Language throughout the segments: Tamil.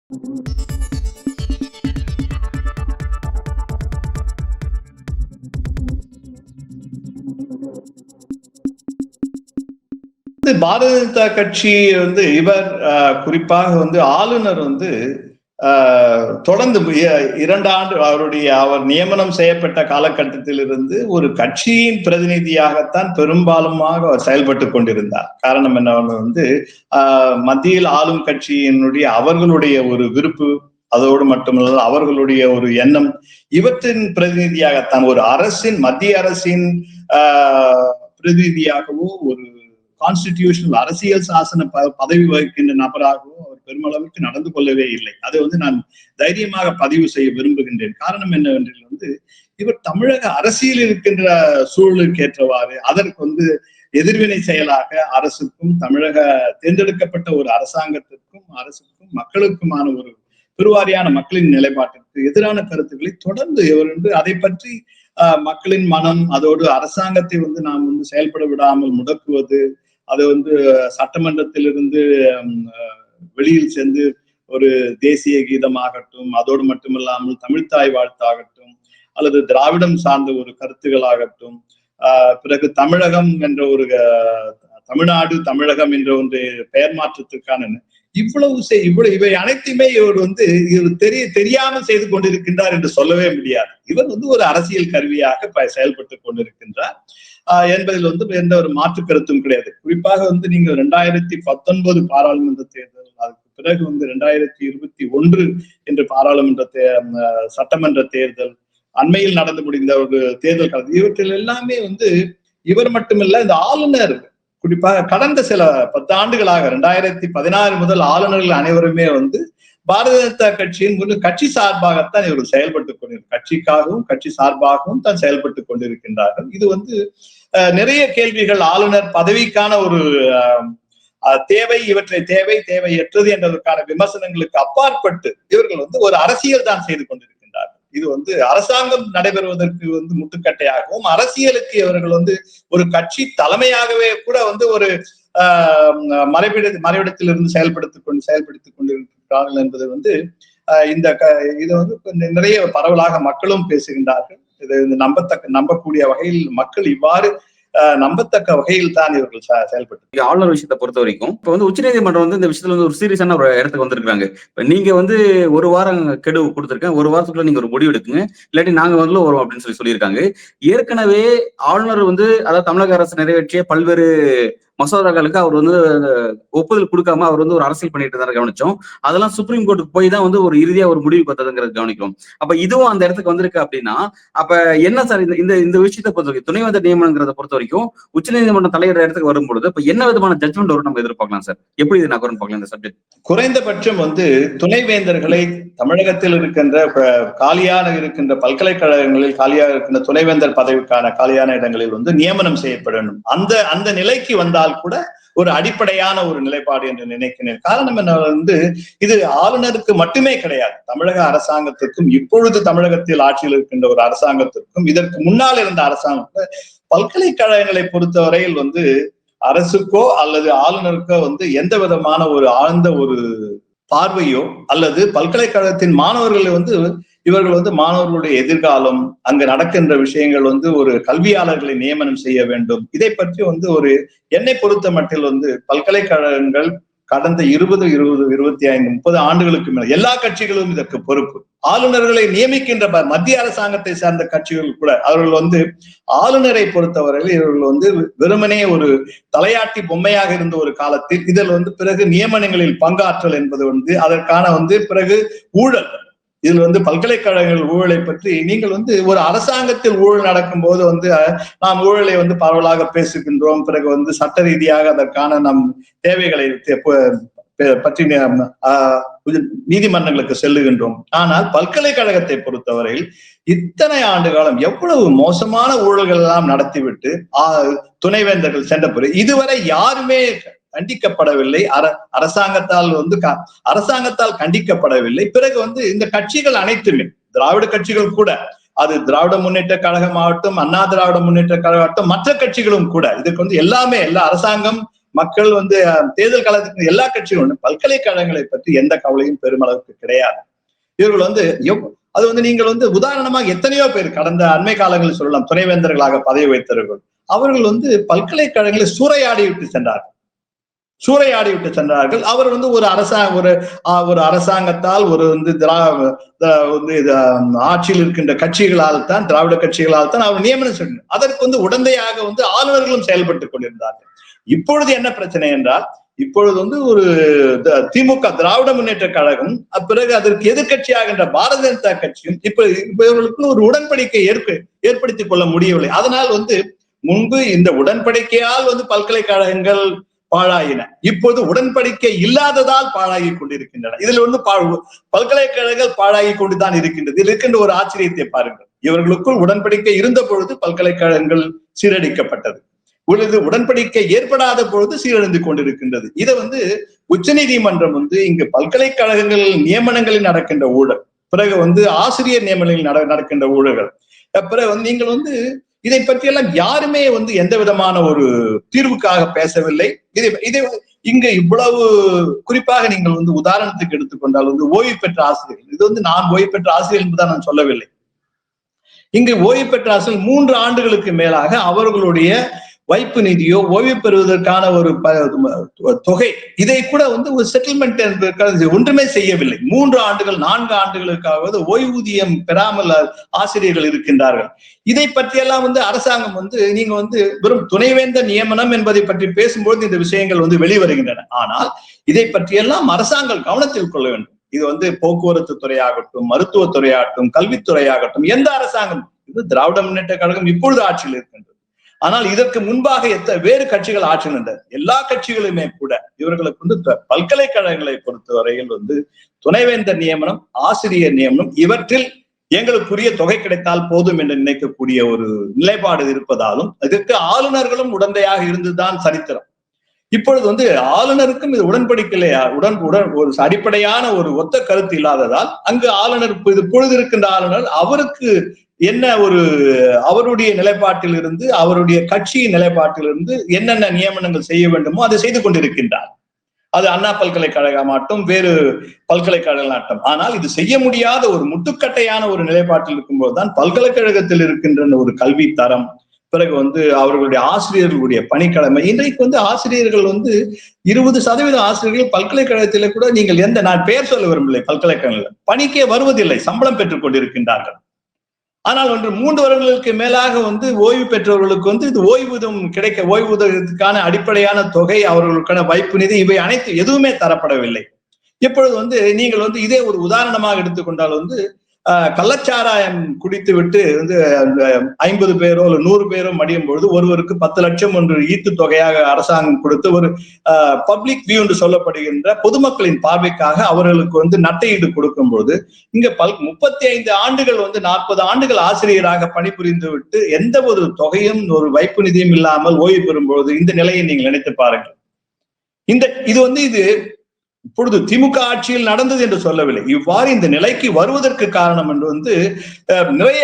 பாரதிய ஜனதா கட்சி இவர் குறிப்பாக ஆளுநர் தொடர்ந்து 2 ஆண்டு அவர் நியமனம் செய்யப்பட்ட காலகட்டத்திலிருந்து ஒரு கட்சியின் பிரதிநிதியாகத்தான் பெரும்பாலுமாக அவர் செயல்பட்டுக் கொண்டிருந்தார். காரணம் என்ன, மத்தியில் ஆளும் கட்சியினுடைய அவர்களுடைய ஒரு விருப்பு, அதோடு மட்டுமல்ல அவர்களுடைய ஒரு எண்ணம், இவற்றின் பிரதிநிதியாகத்தான் ஒரு மத்திய அரசின் பிரதிநிதியாகவோ ஒரு கான்ஸ்டிடியூஷனல் அரசியல் சாசன பதவி வகிக்கின்ற நபராகவோ அவர் பெருமளவுக்கு நடந்து கொள்ளவே இல்லை. அதை நான் தைரியமாக பதிவு செய்ய விரும்புகின்றேன். காரணம் என்னவென்றால் இவர் தமிழக அரசியல் இருக்கின்ற சூழலுக்கு ஏற்றவாறு அதற்கு எதிர்வினை செயலாக அரசுக்கும் தமிழக தேர்ந்தெடுக்கப்பட்ட ஒரு அரசுக்கும் மக்களுக்குமான ஒரு பெருவாரியான மக்களின் நிலைப்பாட்டிற்கு எதிரான கருத்துக்களை தொடர்ந்து இவர் அதை பற்றி மக்களின் மனம், அதோடு அரசாங்கத்தை நாம் செயல்பட விடாமல் முடக்குவது, அது சட்டமன்றத்திலிருந்து வெளியில் சென்று ஒரு தேசிய கீதமாகட்டும், அதோடு மட்டுமில்லாமல் தமிழ்த்தாய் வாழ்த்தாகட்டும், அல்லது திராவிடம் சார்ந்த ஒரு கருத்துகளாகட்டும், பிறகு தமிழகம் என்ற ஒரு தமிழ்நாடு தமிழகம் என்ற ஒன்று பெயர் மாற்றத்துக்கான இவை அனைத்துமே இவர் தெரியாமல் செய்து கொண்டிருக்கின்றார் என்று சொல்லவே முடியாது. இவர் ஒரு அரசியல் கருவியாக செயல்பட்டு கொண்டிருக்கின்றார் என்பதில் எந்த ஒரு மாற்று கருத்தும் கிடையாது. குறிப்பாக நீங்க 2019 பாராளுமன்ற தேர்தல், அதுக்கு பிறகு 2021 என்று பாராளுமன்ற சட்டமன்ற தேர்தல், அண்மையில் நடந்து முடிந்த ஒரு தேர்தல் காலம், இவற்றில் எல்லாமே இவர் மட்டுமில்ல, இந்த ஆளுநர் குறிப்பாக கடந்த சில 10 ஆண்டுகளாக 2016 முதல் ஆளுநர்கள் அனைவருமே பாரதிய ஜனதா கட்சியின் கட்சி சார்பாகத்தான் இவர் செயல்பட்டுக் கொண்டிருக்கிறார். கட்சிக்காகவும் கட்சி சார்பாகவும் தான் செயல்பட்டுக் கொண்டிருக்கின்றார்கள். இது நிறைய கேள்விகள் ஆளுநர் பதவிக்கான ஒரு தேவை, இவற்றை தேவையற்றது என்பதற்கான விமர்சனங்களுக்கு அப்பாற்பட்டு இவர்கள் ஒரு அரசியல் தான் செய்து கொண்டிருக்கிறார்கள். இது அரசாங்கம் நடைபெறுவதற்கு முட்டுக்கட்டையாகவும், அரசியலுக்கு இவர்கள் ஒரு கட்சி தலைமையாகவே கூட ஒரு மறைவிடத்திலிருந்து செயல்படுத்திக் கொண்டிருக்கிறார்கள் என்பது இது நிறைய பரவலாக மக்களும் பேசுகின்றார்கள். இது நம்பக்கூடிய வகையில் மக்கள் இவ்வாறு நம்பத்தக்க வகையில் தான் இவர்கள் செயல்பட்டு. ஆளுநர் விஷயத்தை பொறுத்த வரைக்கும் இப்ப உச்சநீதிமன்றம் இந்த விஷயத்துல ஒரு சீரியஸான ஒரு இடத்துக்கு வந்திருக்காங்க. இப்ப நீங்க ஒரு வாரம் கெடு கொடுத்திருக்கேன், ஒரு வாரத்துக்குள்ள நீங்க ஒரு முடிவு எடுக்குங்க, இல்லாட்டி நாங்க வரும் அப்படின்னு சொல்லியிருக்காங்க. ஏற்கனவே ஆளுநர் அதாவது தமிழக அரசு நிறைவேற்றிய பல்வேறு மசோதாக்களுக்கு அவர் ஒப்புதல் கொடுக்காம அவர் ஒரு அரசியல் பண்ணிட்டு இருந்தாரு கவனிச்சோம். அதெல்லாம் சுப்ரீம் கோர்ட்டுக்கு போய் தான் ஒரு இறுதியா ஒரு முடிவு பார்த்ததுங்கிறது கவனிக்கிறோம். அப்ப இதுவும் அந்த இடத்துக்கு வந்திருக்கு அப்படின்னா அப்ப என்ன சார் இந்த விஷயத்தை பொறுத்த வரைக்கும் துணைவேந்தர் நியமனங்கிறத பொறுத்த வரைக்கும் உச்சநீதிமன்றம் தலையிடுற இடத்துக்கு வரும்பொழுது இப்ப என்ன விதமான ஜட்மெண்ட் வரும் நம்ம எதிர்பார்க்கலாம் சார்? எப்படி இது நகரும் பார்க்கலாம் இந்த சப்ஜெக்ட்? குறைந்தபட்சம் துணைவேந்தர்களை தமிழகத்தில் இருக்கின்ற காலியாக இருக்கின்ற பல்கலைக்கழகங்களில் காலியாக இருக்கின்ற துணைவேந்தர் பதவிக்கான காலியான இடங்களில் நியமனம் செய்யப்பட வேண்டும். அந்த நிலைக்கு வந்தால் கூட ஒரு அடிப்படையான ஒரு நிலைப்பாடு என்று நினைக்கிறேன். காரணம் என்ன, இது ஆளுநருக்கு மட்டுமே கிடையாது, தமிழக அரசாங்கத்திற்கும், இப்பொழுது தமிழகத்தில் ஆட்சியில் இருக்கின்ற ஒரு அரசாங்கத்திற்கும், இதற்கு முன்னால் இருந்த அரசாங்கம், பல்கலைக்கழகங்களை பொறுத்தவரையில் அரசுக்கோ அல்லது ஆளுநருக்கோ எந்த விதமான ஒரு ஆழ்ந்த ஒரு பார்வையோ அல்லது பல்கலைக்கழகத்தின் மாணவர்களை இவர்கள் மாணவர்களுடைய எதிர்காலம், அங்கு நடக்கின்ற விஷயங்கள் ஒரு கல்வியாளர்களை நியமனம் செய்ய வேண்டும். இதை பற்றி என்னை பொறுத்த மட்டில் பல்கலைக்கழகங்கள் கடந்த 20, 25, 30 ஆண்டுகளுக்கு மேல எல்லா கட்சிகளும் இதற்கு பொறுப்பு. ஆளுநர்களை நியமிக்கின்ற மத்திய அரசாங்கத்தை சார்ந்த கட்சிகள் கூட அவர்கள் ஆளுநரை பொறுத்தவரையில் இவர்கள் வெறுமனே ஒரு தலையாட்டி பொம்மையாக இருந்த ஒரு காலத்தில் இதில் பிறகு நியமனங்களில் பங்காற்றல் என்பது அதற்கான பிறகு ஊழல், இதில் பல்கலைக்கழகங்கள் ஊழலை பற்றி நீங்கள் ஒரு அரசாங்கத்தில் ஊழல் நடக்கும் போது நாம் ஊழலை பரவலாக பேசுகின்றோம். பிறகு சட்ட ரீதியாக அதற்கான நம் தேவைகளை பற்றி நீதிமன்றங்களுக்கு செல்லுகின்றோம். ஆனால் பல்கலைக்கழகத்தை பொறுத்தவரையில் இத்தனை ஆண்டு காலம் எவ்வளவு மோசமான ஊழல்கள் எல்லாம் நடத்திவிட்டு துணைவேந்தர்கள் சென்ற பிறகு இதுவரை யாருமே கண்டிக்கப்படவில்லை. அரசாங்கத்தால் கண்டிக்கப்படவில்லை. பிறகு இந்த கட்சிகள் அனைத்துமே, திராவிட கட்சிகள் கூட, அது திராவிட முன்னேற்ற கழகம் ஆகட்டும், அண்ணா திராவிட முன்னேற்ற கழகம் ஆகட்டும், மற்ற கட்சிகளும் கூட இதற்கு எல்லாமே எல்லா அரசாங்கம் மக்கள் வந்து தேர்தல் காலத்துக்கு எல்லா கட்சிகளும் பல்கலைக்கழகங்களை பற்றி எந்த கவலையும் பெருமளவுக்கு கிடையாது. இவர்கள் வந்து அது வந்து நீங்கள் வந்து உதாரணமாக எத்தனையோ பேர் கடந்த அண்மை காலங்களில் சொல்லலாம், துணைவேந்தர்களாக பதவி வைத்தவர்கள், அவர்கள் வந்து பல்கலைக்கழகங்களை சூறையாடி விட்டு சென்றார்கள். அவர் வந்து ஒரு அரசாங்கத்தால் ஒரு வந்து ஆட்சியில் இருக்கின்ற கட்சிகளால் தான், திராவிட கட்சிகளால் தான் அவர் நியமனம் செய்யணும். அதற்கு வந்து உடந்தையாக வந்து ஆளுநர்களும் செயல்பட்டுக் கொண்டிருந்தார்கள். இப்பொழுது என்ன பிரச்சனை என்றால், இப்பொழுது வந்து ஒரு திமுக திராவிட முன்னேற்ற கழகம், பிறகு அதற்கு எதிர்கட்சியாகின்ற பாரதிய ஜனதா கட்சியும் இப்ப இவர்களுக்கு ஒரு உடன்படிக்கை ஏற்படுத்திக் கொள்ள முடியவில்லை. அதனால் வந்து முன்பு இந்த உடன்படிக்கையால் வந்து பல்கலைக்கழகங்கள் பாழாயின, இப்போது உடன்படிக்கை இல்லாததால் பாழாகி கொண்டிருக்கின்றன. இதுல வந்து பல்கலைக்கழகங்கள் பாழாகி கொண்டுதான் இருக்கின்றது. இதில் இருக்கின்ற ஒரு ஆச்சரியத்தை பாருங்கள். இவர்களுக்குள் உடன்படிக்கை இருந்த பொழுது பல்கலைக்கழகங்கள் சீரழிக்கப்பட்டது, உடன்படிக்கை ஏற்படாத பொழுது சீரழிந்து கொண்டிருக்கின்றது. இதை வந்து உச்ச நீதிமன்றம் வந்து இங்கு பல்கலைக்கழகங்கள் நியமனங்களில் நடக்கின்ற ஊழல், பிறகு வந்து ஆசிரியர் நியமனங்களில் நடக்கின்ற ஊழல்கள், பிறகு வந்து நீங்கள் வந்து இதை பற்றியெல்லாம் யாருமே வந்து எந்த விதமான ஒரு தீர்வுக்காக பேசவில்லை. இதை இங்க இவ்வளவு குறிப்பாக நீங்கள் வந்து உதாரணத்துக்கு எடுத்துக்கொண்டால் வந்து ஓய்வு பெற்ற ஆசிரியர்கள், இது வந்து நான் ஓய்வு பெற்ற ஆசிரியர் என்பதுதான் நான் சொல்லவில்லை. இங்கு ஓய்வு பெற்ற ஆசிரியர் 3 ஆண்டுகளுக்கு மேலாக அவர்களுடைய வைப்பு நிதியோ ஓய்வு பெறுவதற்கான ஒரு தொகை, இதை கூட வந்து ஒரு செட்டில்மெண்ட் ஒன்றுமே செய்யவில்லை. 3 ஆண்டுகள் 4 ஆண்டுகளுக்காவது ஓய்வூதியம் பெறாமல் ஆசிரியர்கள் இருக்கின்றார்கள். இதை பற்றியெல்லாம் வந்து அரசாங்கம் வந்து நீங்க வந்து வெறும் துணைவேந்தர் நியமனம் என்பதை பற்றி பேசும்போது இந்த விஷயங்கள் வந்து வெளிவருகின்றன. ஆனால் இதை பற்றியெல்லாம் அரசாங்கம் கவனத்தில் கொள்ள வேண்டும். இது வந்து போக்குவரத்து துறையாகட்டும், மருத்துவத்துறையாகட்டும், கல்வித்துறையாகட்டும், எந்த அரசாங்கம், இது திராவிட முன்னேற்ற கழகம் இப்பொழுது ஆட்சியில் இருக்கின்றது. ஆனால் இதற்கு முன்பாக வேறு கட்சிகள் ஆட்சி நின்ற எல்லா கட்சிகளுமே கூட இவர்களுக்கு வந்து பல்கலைக்கழகங்களை பொறுத்தவரையில் வந்து துணைவேந்தர் நியமனம், ஆசிரியர் நியமனம், இவற்றில் எங்களுக்குரிய தொகை கிடைத்தால் போதும் என்று நினைக்கக்கூடிய ஒரு நிலைப்பாடு இருப்பதாலும் இதற்கு ஆளுநர்களும் உடந்தையாக இருந்துதான் சரித்திரம். இப்பொழுது வந்து ஆளுநருக்கும் இது உடன்படிக்கலையா, ஒரு அடிப்படையான ஒரு ஒத்த கருத்து இல்லாததால் அங்கு ஆளுநர் இப்பொழுது இருக்கின்ற ஆளுநர் அவருக்கு என்ன ஒரு அவருடைய நிலைப்பாட்டில் இருந்து, அவருடைய கட்சியின் நிலைப்பாட்டில் இருந்து என்னென்ன நியமனங்கள் செய்ய வேண்டுமோ அதை செய்து கொண்டிருக்கின்றார். அது அண்ணா பல்கலைக்கழகமாட்டும் வேறு பல்கலைக்கழகமாட்டும். ஆனால் இது செய்ய முடியாத ஒரு முட்டுக்கட்டையான ஒரு நிலைப்பாட்டில் இருக்கும்போதுதான் பல்கலைக்கழகத்தில் இருக்கின்ற ஒரு கல்வி தரம், பிறகு வந்து அவர்களுடைய ஆசிரியர்களுடைய பணிக்கிழமை, இன்றைக்கு வந்து ஆசிரியர்கள் வந்து 20% ஆசிரியர்கள் பல்கலைக்கழகத்தில கூட நீங்கள் நான் பெயர் சொல்ல விரும்பவில்லை, பல்கலைக்கழகங்கள் பணிக்கே வருவதில்லை, சம்பளம் பெற்றுக் கொண்டிருக்கின்றார்கள். ஆனால் 3 வருடங்களுக்கு மேலாக வந்து ஓய்வு பெற்றவர்களுக்கு வந்து இது ஓய்வூதியத்துக்கான அடிப்படையான தொகை, அவர்களுக்கான வைப்பு நிதி, இவை அனைத்து எதுவுமே தரப்படவில்லை. இப்பொழுது வந்து நீங்கள் வந்து இதே ஒரு உதாரணமாக எடுத்துக்கொண்டால் வந்து கள்ளச்சாராயம் குடித்து விட்டு வந்து 50 பேரோ 100 பேரோ மடியும் பொழுது ஒருவருக்கு 10 லட்சம் ஒன்று ஈட்டு தொகையாக அரசாங்கம் கொடுத்து ஒரு பப்ளிக் வியூ என்று சொல்லப்படுகின்ற பொதுமக்களின் பார்வைக்காக அவர்களுக்கு வந்து நட்டையீடு கொடுக்கும் பொழுது இங்க 35 ஆண்டுகள் வந்து 40 ஆண்டுகள் ஆசிரியராக பணிபுரிந்து விட்டு எந்த ஒரு தொகையும் ஒரு வைப்பு நிதியும் இல்லாமல் ஓய்வு பெறும் பொழுது இந்த நிலையை நீங்கள் நினைத்து பாருங்கள். இது இப்பொழுது திமுக ஆட்சியில் நடந்தது என்று சொல்லவில்லை. இவ்வாறு இந்த நிலைக்கு வருவதற்கு காரணம் என்று வந்து நிறைய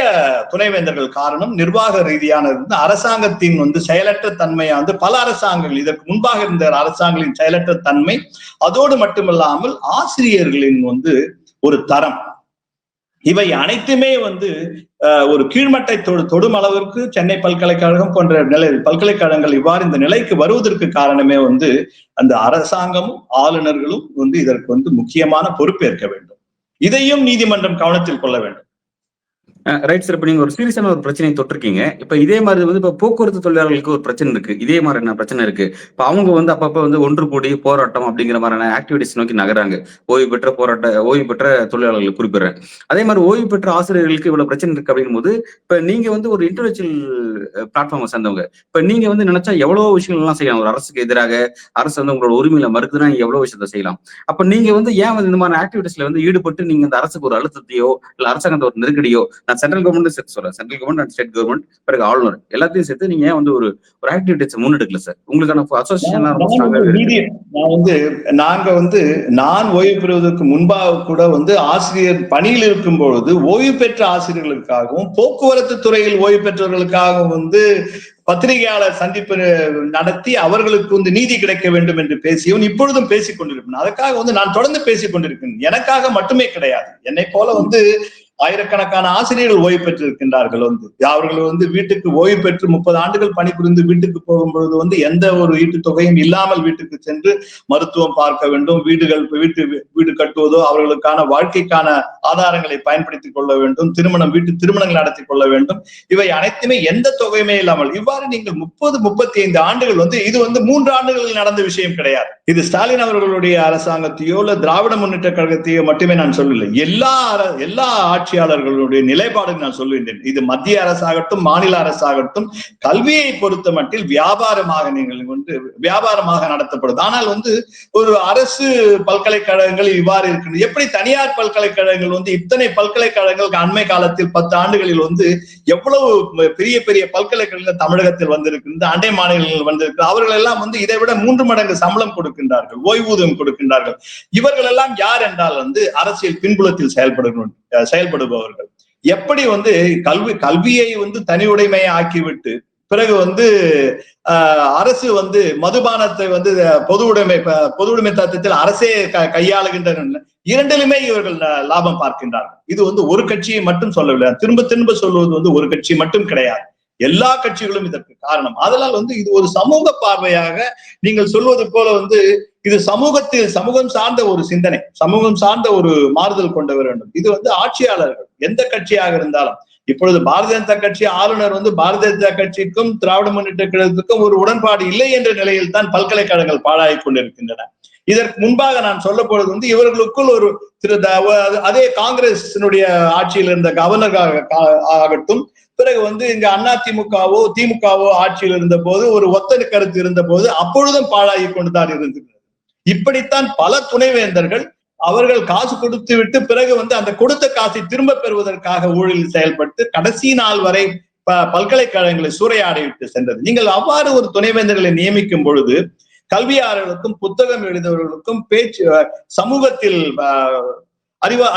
துணைவேந்தர்கள் காரணம், நிர்வாக ரீதியான அரசாங்கத்தின் வந்து செயலற்ற தன்மையா வந்து பல அரசாங்கங்கள், இதற்கு முன்பாக இருந்த அரசாங்கங்களின் செயலற்ற தன்மை, அதோடு மட்டுமல்லாமல் ஆசிரியர்களின் வந்து ஒரு தரம், இவை அனைத்துமே வந்து ஒரு கீழ்மட்டை தொடும் அளவிற்கு சென்னை பல்கலைக்கழகம் போன்ற பல்கலைக்கழகங்கள் இவ்வாறு இந்த நிலைக்கு வருவதற்கு காரணமே வந்து அந்த அரசாங்கமும் ஆளுநர்களும் வந்து இதற்கு வந்து முக்கியமான பொறுப்பேற்க வேண்டும். இதையும் நீதிமன்றம் கவனத்தில் கொள்ள வேண்டும். Right sir. இப்ப நீங்க ஒரு சீரியஸான ஒரு பிரச்சனையை தொட்டிருக்கீங்க. இப்ப இதே மாதிரி வந்து இப்ப போக்குவரத்து தொழிலாளர்களுக்கு ஒரு பிரச்சனை இருக்கு, இதே மாதிரி என்ன பிரச்சனை இருக்கு. இப்ப அவங்க வந்து அப்பப்ப வந்து ஒன்று கூடி போராட்டம் அப்படிங்கிற மாதிரியான ஆக்டிவிட்டிஸ் நோக்கி நகராங்க. ஓய்வு பெற்ற தொழிலாளர்கள் குறிப்பிடுறேன். அதே மாதிரி ஓய்வு பெற்ற ஆசிரியர்களுக்கு இவ்வளவு பிரச்சனை இருக்கு அப்படிங்கும் போது இப்ப நீங்க வந்து ஒரு இன்டெலெக்சுவல் பிளாட்ஃபார்மை சேர்ந்தவங்க, இப்ப நீங்க வந்து நினைச்சா எவ்வளவு விஷயங்கள் எல்லாம் செய்யலாம். ஒரு அரசுக்கு எதிராக அரசு வந்து உங்களோட உரிமையில மறுக்குதுன்னா நீங்க எவ்வளவு விஷயத்த செய்யலாம். அப்ப நீங்க வந்து ஏன் வந்து இந்த மாதிரி ஆக்டிவிட்டிஸ்ல வந்து ஈடுபட்டு நீங்க இந்த அரசுக்கு ஒரு அழுத்தத்தையோ இல்ல அரசாங்கத்தை ஒரு நெருக்கடியோ, சென்ட்ரல் கவர்மெண்ட் சேர்த்து சொல்றேன், central government and state government பிறகு ஆளுநர் எல்லாத்தையும் சேர்த்து நீங்க ஏன் வந்து ஒரு ஆக்டிவிட்டிஸ் முன்னெடுக்கல சார்? உங்களுக்கான அசோசியேஷன் நாங்க வந்து நான் ஓய்வு பெறுவதற்கு முன்பாக கூட வந்து ஆசிரியர் பணியில் இருக்கும் பொழுது ஓய்வு பெற்ற ஆசிரியர்களுக்காகவும் போக்குவரத்து துறையில் ஓய்வு பெற்றவர்களுக்காகவும் வந்து பத்திரிகையாளர் சந்திப்பு நடத்தி அவர்களுக்கு நீதி கிடைக்க வேண்டும் என்று பேசியவன் இப்பொழுதும் பேசிக் கொண்டிருப்பேன். அதுக்காக நான் தொடர்ந்து பேசிக் கொண்டிருக்கேன். எனக்காக மட்டுமே கிடையாது. என்னை போல ஆயிரக்கணக்கான ஆசிரியர்கள் ஓய்வு பெற்றிருக்கின்றார்கள். அவர்கள் வீட்டுக்கு ஓய்வு பெற்று 30 ஆண்டுகள் பணிபுரிந்து வீட்டுக்கு போகும் பொழுது எந்த ஒரு ஈட்டுத் தொகையும் இல்லாமல் வீட்டுக்கு சென்று மருத்துவம் பார்க்க வேண்டும், வீடு கட்டுவதோ அவர்களுக்கான வாழ்க்கைக்கான ஆதாரங்களை பயன்படுத்திக் கொள்ள வேண்டும், திருமணங்கள் நடத்தி கொள்ள வேண்டும். இவை அனைத்துமே எந்த தொகையுமே இல்லாமல் இவ்வாறு நீங்கள் 30-35 ஆண்டுகள் இது 3 ஆண்டுகளில் நடந்த விஷயம் கிடையாது. இது ஸ்டாலின் அவர்களுடைய அரசாங்கத்தையோ இல்ல திராவிட முன்னேற்ற கழகத்தையோ மட்டுமே நான் சொல்லவில்லை. எல்லா ஆட்சியாளர்களுடைய நிலைப்பாடு நான் சொல்லுகின்றேன். இது மத்திய அரசாகட்டும் மாநில அரசாகட்டும் கல்வியை பொறுத்த மட்டில் வியாபாரமாக நடத்தப்படுது. ஆனால் ஒரு அரசு பல்கலைக்கழகங்கள் இவ்வாறு இருக்கிறது. எப்படி தனியார் பல்கலைக்கழகங்கள் இத்தனை பல்கலைக்கழகங்கள் அண்மை காலத்தில் 10 ஆண்டுகளில் எவ்வளவு பெரிய பெரிய பல்கலைக்கழகங்கள் தமிழகத்தில் வந்திருக்கிறது, அண்டை மாநிலங்கள் வந்திருக்கிறது. அவர்கள் எல்லாம் இதை விட 3 மடங்கு சம்பளம் கொடுக்கின்றார்கள், ஓய்வூதியம் கொடுக்கின்றார்கள். இவர்கள் எல்லாம் யார் என்றால் அரசியல் பின்புலத்தில் செயல்படுபவர்கள். எப்படி கல்வியை தனி உடைமையை ஆக்கிவிட்டு பிறகு அரசு மதுபானத்தை பொது உடைமை தத்துவத்தில் அரசே கையாளுகின்றன. இரண்டிலுமே இவர்கள் லாபம் பார்க்கின்றார்கள். இது ஒரு கட்சியை மட்டும் சொல்லவில்லை, திரும்ப சொல்வது ஒரு கட்சி மட்டும் கிடையாது, எல்லா கட்சிகளும் இதற்கு காரணம். அதனால் இது ஒரு சமூக பார்வையாக நீங்கள் சொல்வது போல இது சமூகம் சார்ந்த ஒரு சிந்தனை, சமூகம் சார்ந்த ஒரு மாறுதல் கொண்டு வர வேண்டும். இது ஆட்சியாளர்கள் எந்த கட்சியாக இருந்தாலும், இப்பொழுது பாரதிய ஜனதா கட்சி ஆளுநர் பாரதிய ஜனதா கட்சிக்கும் திராவிட முன்னேற்ற கழகத்துக்கும் ஒரு உடன்பாடு இல்லை என்ற நிலையில் தான் பல்கலைக்கழகங்கள் பாழாகிக் கொண்டிருக்கின்றன. இதற்கு முன்பாக நான் சொல்ல போறது இவர்களுக்குள் ஒரு அதே காங்கிரசினுடைய ஆட்சியில் இருந்த கவர்னர் ஆகட்டும், பிறகு இங்க அதிமுகவோ திமுகவோ ஆட்சியில் இருந்த போது ஒரு ஒத்த கருத்து இருந்த போது அப்பொழுதும் பாழாகி கொண்டுதான் இருந்தது. இப்படித்தான் பல துணைவேந்தர்கள் அவர்கள் காசு கொடுத்து விட்டு பிறகு அந்த கொடுத்த காசை திரும்ப பெறுவதற்காக ஊழலில் செயல்பட்டு கடைசி நாள் வரை பல்கலைக்கழகங்களை சூறையாடிவிட்டு சென்றது. நீங்கள் அவ்வாறு ஒரு துணைவேந்தர்களை நியமிக்கும் பொழுது கல்வியாளர்களுக்கும் புத்தகம் எழுதுபவர்களுக்கும் சமூகத்தில்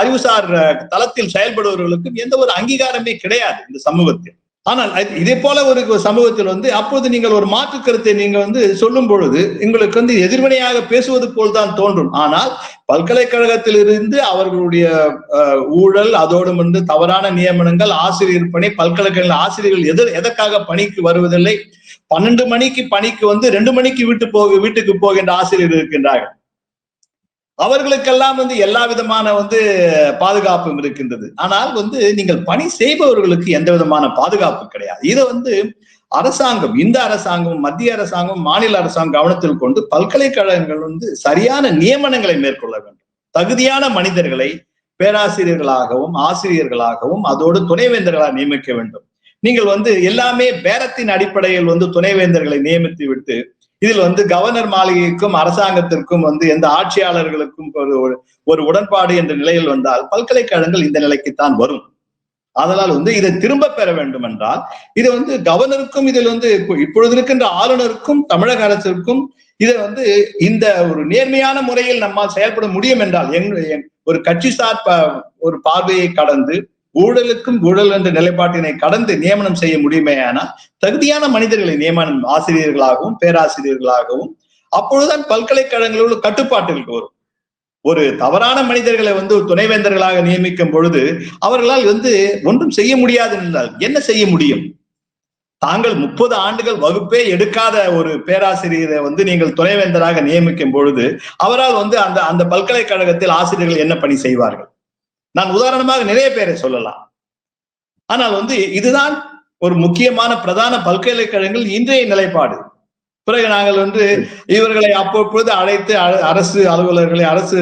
அறிவுசார் தளத்தில் செயல்படுபவர்களுக்கும் எந்த ஒரு அங்கீகாரமே கிடையாது இந்த சமூகத்தில். ஆனால் இதே போல ஒரு சமூகத்தில் அப்போது நீங்கள் ஒரு மாற்று கருத்தை நீங்க சொல்லும் பொழுது உங்களுக்கு எதிர்வினையாக பேசுவது போல்தான் தோன்றும். ஆனால் பல்கலைக்கழகத்தில் இருந்து அவர்களுடைய ஊழல், அதோடு தவறான நியமனங்கள், ஆசிரியர் பணி, பல்கலைக்கழக ஆசிரியர்கள் எதற்காக பணிக்கு வருவதில்லை, 12 மணிக்கு பணிக்கு 2 மணிக்கு வீட்டுக்கு போகின்ற ஆசிரியர்கள் இருக்கின்றார்கள். அவர்களுக்கெல்லாம் எல்லா விதமான பாதுகாப்பும் இருக்கின்றது. ஆனால் நீங்கள் பணி செய்பவர்களுக்கு எந்த விதமான பாதுகாப்பு கிடையாது. இதை அரசாங்கம், இந்த அரசாங்கம், மத்திய அரசாங்கம், மாநில அரசாங்கம் கவனத்தில் கொண்டு பல்கலைக்கழகங்கள் சரியான நியமனங்களை மேற்கொள்ள வேண்டும். தகுதியான மனிதர்களை பேராசிரியர்களாகவும் ஆசிரியர்களாகவும் அதோடு துணைவேந்தர்களாக நியமிக்க வேண்டும். நீங்கள் எல்லாமே பேரத்தின் அடிப்படையில் துணைவேந்தர்களை நியமித்து விட்டு இதில் கவர்னர் மாளிகைக்கும் அரசாங்கத்திற்கும் எந்த ஆட்சியாளர்களுக்கும் ஒரு உடன்பாடு என்ற நிலையில் வந்தால் பல்கலைக்கழகங்கள் இந்த நிலைக்குத்தான் வரும். அதனால் இதை திரும்ப பெற வேண்டும் என்றால் இது கவர்னருக்கும் இதில் இப்பொழுது இருக்கின்ற ஆளுநருக்கும் தமிழக அரசிற்கும் இதை இந்த ஒரு நேர்மையான முறையில் நம்மால் செயல்பட முடியும் என்றால் ஒரு கட்சி சார் ஒரு பார்வையை கடந்து ஊழல் என்ற நிலைப்பாட்டினை கடந்து நியமனம் செய்ய முடியுமேயானால் தகுதியான மனிதர்களை நியமனம் ஆசிரியர்களாகவும் பேராசிரியர்களாகவும் அப்பொழுதுதான் பல்கலைக்கழகங்களோட கட்டுப்பாட்டுகளுக்கு வரும். ஒரு தவறான மனிதர்களை துணைவேந்தர்களாக நியமிக்கும் பொழுது அவர்களால் ஒன்றும் செய்ய முடியாது என்றால் என்ன செய்ய முடியும்? தாங்கள் 30 ஆண்டுகள் வகுப்பே எடுக்காத ஒரு பேராசிரியரை நீங்கள் துணைவேந்தராக நியமிக்கும் பொழுது அவரால் அந்த பல்கலைக்கழகத்தில் ஆசிரியர்கள் என்ன பணி செய்வார்கள்? நான் உதாரணமாக நிறைய பேரை சொல்லலாம். ஆனால் இதுதான் ஒரு முக்கியமான பிரதான பல்கலைக்கழகங்கள் இன்றைய நிலைப்பாடு. பிறகு நாங்கள் இவர்களை அப்பொழுது அழைத்து அரசு அலுவலர்களை, அரசு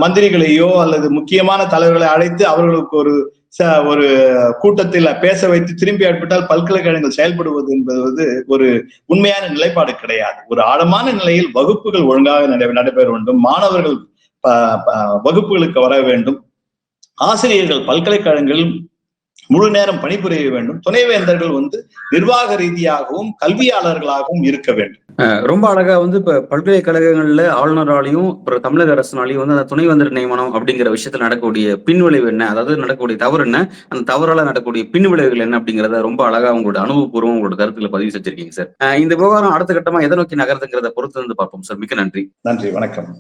மந்திரிகளையோ அல்லது முக்கியமான தலைவர்களை அழைத்து அவர்களுக்கு ஒரு கூட்டத்தில் பேச வைத்து திரும்பி ஏற்பட்டால் பல்கலைக்கழகங்கள் செயல்படுவது என்பது ஒரு உண்மையான நிலைப்பாடு கிடையாது. ஒரு ஆழமான நிலையில் வகுப்புகள் ஒழுங்காக நடைபெற வேண்டும், மாணவர்கள் வகுப்புகளுக்கு வர வேண்டும், ஆசிரியர்கள் பல்கலைக்கழகங்களில் முழு நேரம் பணிபுரிய வேண்டும். துணைவேந்தர்கள் வந்து நிர்வாக ரீதியாகவும் கல்வியாளர்களாகவும் இருக்க வேண்டும். ரொம்ப அழகா வந்து இப்ப பல்கலைக்கழகங்கள்ல ஆளுநராலையும் அப்புறம் தமிழக அரசினாலையும் வந்து அந்த துணைவேந்தர் நியமனம் அப்படிங்கிற விஷயத்துல நடக்கக்கூடிய பின்விளைவு என்ன, அதாவது நடக்கக்கூடிய தவறு என்ன, அந்த தவறால நடக்கக்கூடிய பின்விளைவுகள் என்ன அப்படிங்கிறத ரொம்ப அழகா உங்களோட அனுபவபூர்வம் உங்களோட கருத்துல பதிவு செஞ்சிருக்கீங்க சார். இந்த விவகாரம் அடுத்த கட்டமா எதை நோக்கி நகர்த்துங்கிறத பொறுத்து வந்து பார்ப்போம் சார். மிக்க நன்றி. நன்றி, வணக்கம்.